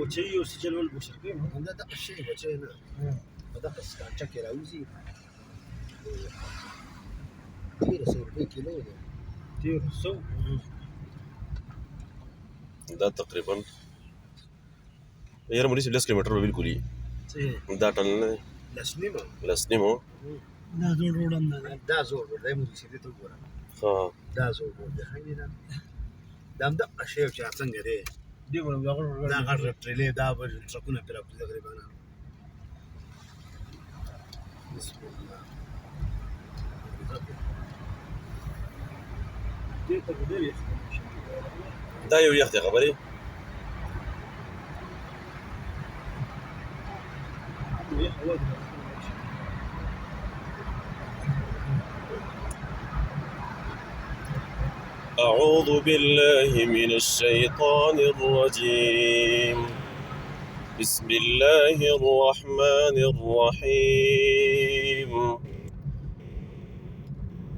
وشي وسجل والمشركين هذا دق الشيء وشينا هذا كان شكل عاوزي كثير يصير في كيلو كثير سو دا تقریبا 11 किलोमीटर बिल्कुल ही دا टनल لسنیمو دا زور روډ دا زور دی مو چې دې ته وګوره ها دا زور دی خلينا دا دق الشيء چې څنګه دی دی ورو دا غږ ټریلې دا ټرکونه پر تقریبا بسم الله دې ته دی دا یو یخ دی خبرې أعوذ بالله من الشيطان الرجيم بسم الله الرحمن الرحيم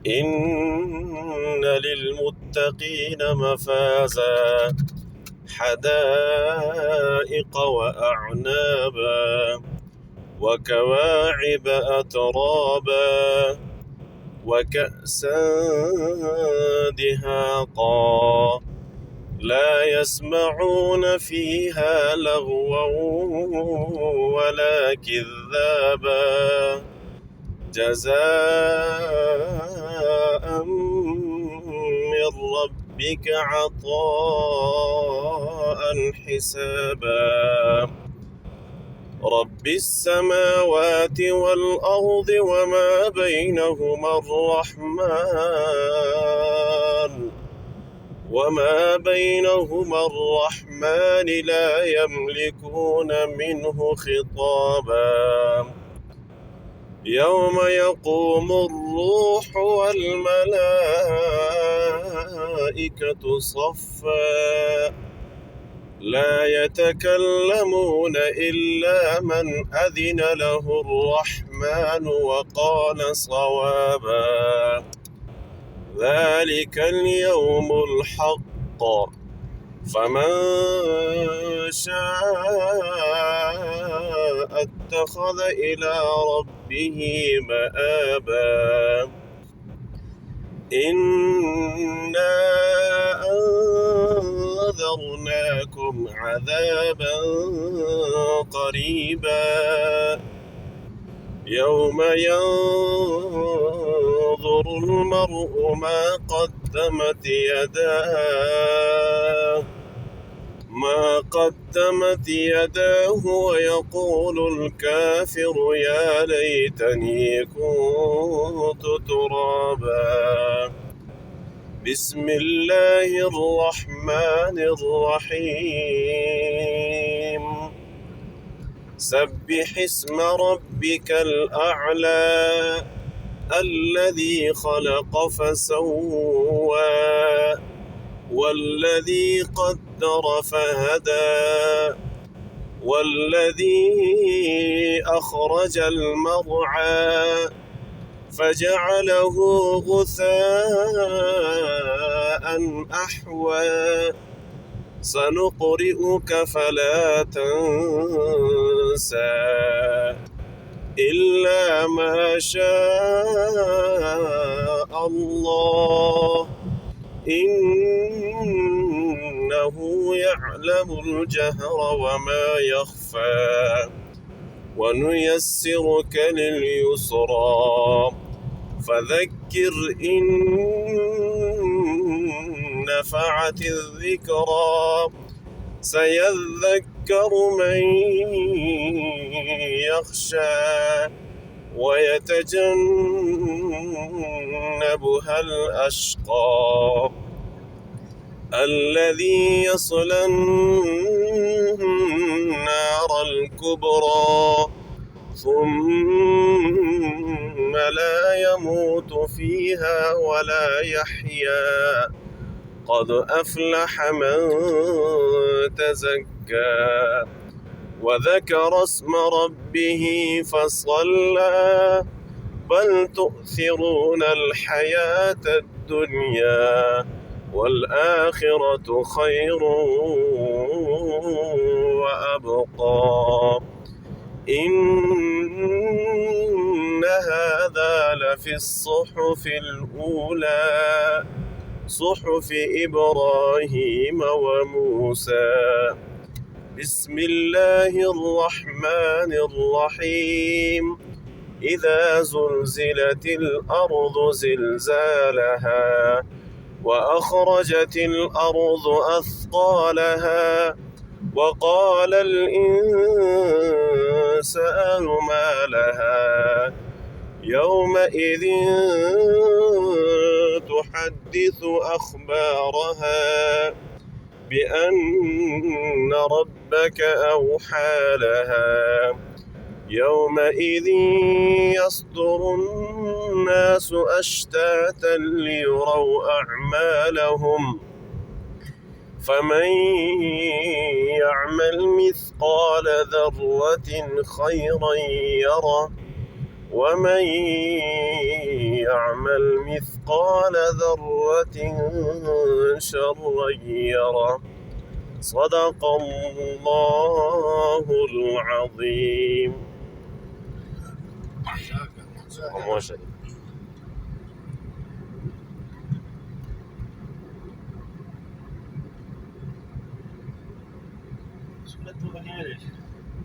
إن للمتقين مفازا حدائق وأعنابا وكواعب أترابا وكأسا دهاقا لا يسمعون فيها لغوا ولا كذابا جزاء من ربك عطاء حسابا رب السماوات والأرض وما بينهما الرحمن لا يملكون منه خطابا يوم يقوم الروح والملائكة صفا لا يتكلمون إلا من أذن له الرحمن وقال صوابا ذلك اليوم الحق فمن شاء اتخذ إلى ربه مآبا إنا أنذرناكم عذابا قريبا يوم ينظر المرء ما قدمت يداه ويقول الكافر يا ليتني كنت ترابا بسم الله الرحمن الرحيم سبح اسم ربك الأعلى الذي خلق فسوى والذي قدر فهدى والذي أخرج المرعى فجعله غثاء أحوى سنقرئك فلا تنسى إلا ما شاء الله إنه يعلم الجهر وما يخفى ونيسرك لليسرى فذكر إن نفعت الذكرى سيذكر من يخشى ويتجنبها الأشقى الذي يصلى النار الكبرى ثم لا يموت فيها ولا يحيا قد أفلح من تزكى وذكر اسم ربه فصلى بل تؤثرون الحياة الدنيا والآخرة خير وأبقى إن هذا لفي الصحف الأولى صحف إبراهيم وموسى. بسم الله الرحمن الرحيم. إذا زلزلت الأرض زلزالها وأخرجت الأرض أثقالها وقال الإنسان ما لها يومئذ تحدث أخبارها بأن ربك أوحى لها يومئذ يصدر الناس أشتاتا ليروا أعمالهم فمن يعمل مثقال ذرة خيرا يره ومن يعمل مثقال ذرة شرا يره. صدق الله العظيم. ما شاء الله.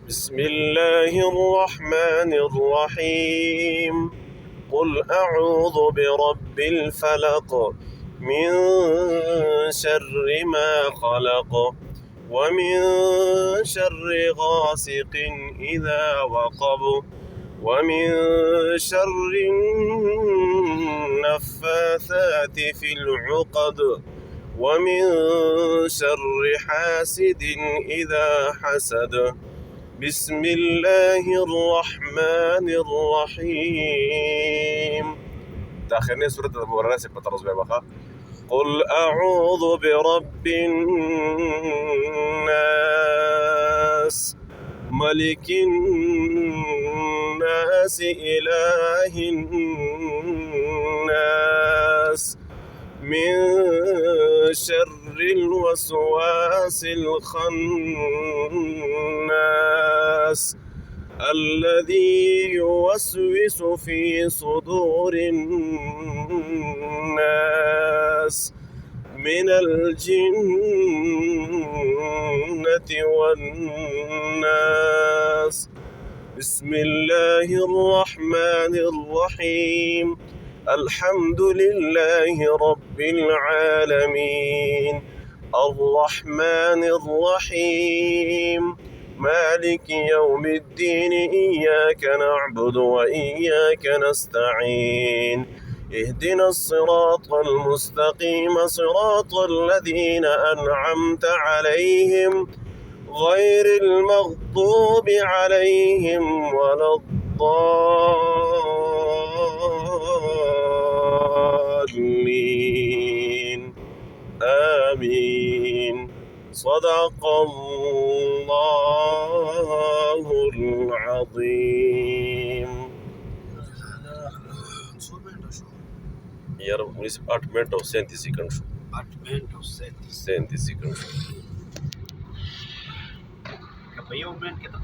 بسم الله الرحمن الرحيم. قل أعوذ برب الفلق من شر ما خلق ومن شر غاسق إذا وقب ومن شر النفاثات في العقد ومن شر حاسد إذا حسد. بسم الله الرحمن الرحيم. تأخرني سورة الناس بترز بها. قل أعوذ برب الناس ملك الناس إله الناس من شر الوسواس الخناس الذي يوسوس في صدور الناس من الجنة والناس. بسم الله الرحمن الرحيم. الحمد لله رب العالمين الرحمن الرحيم مالك يوم الدين إياك نعبد وإياك نستعين اهدنا الصراط المستقيم صراط الذين أنعمت عليهم غير المغضوب عليهم ولا الضالين. آمين. صدق الله العظيم. यार 8 मिनट और 37 सेकंड 8 मिनट और 37 37 सेकंड Kapayuman kita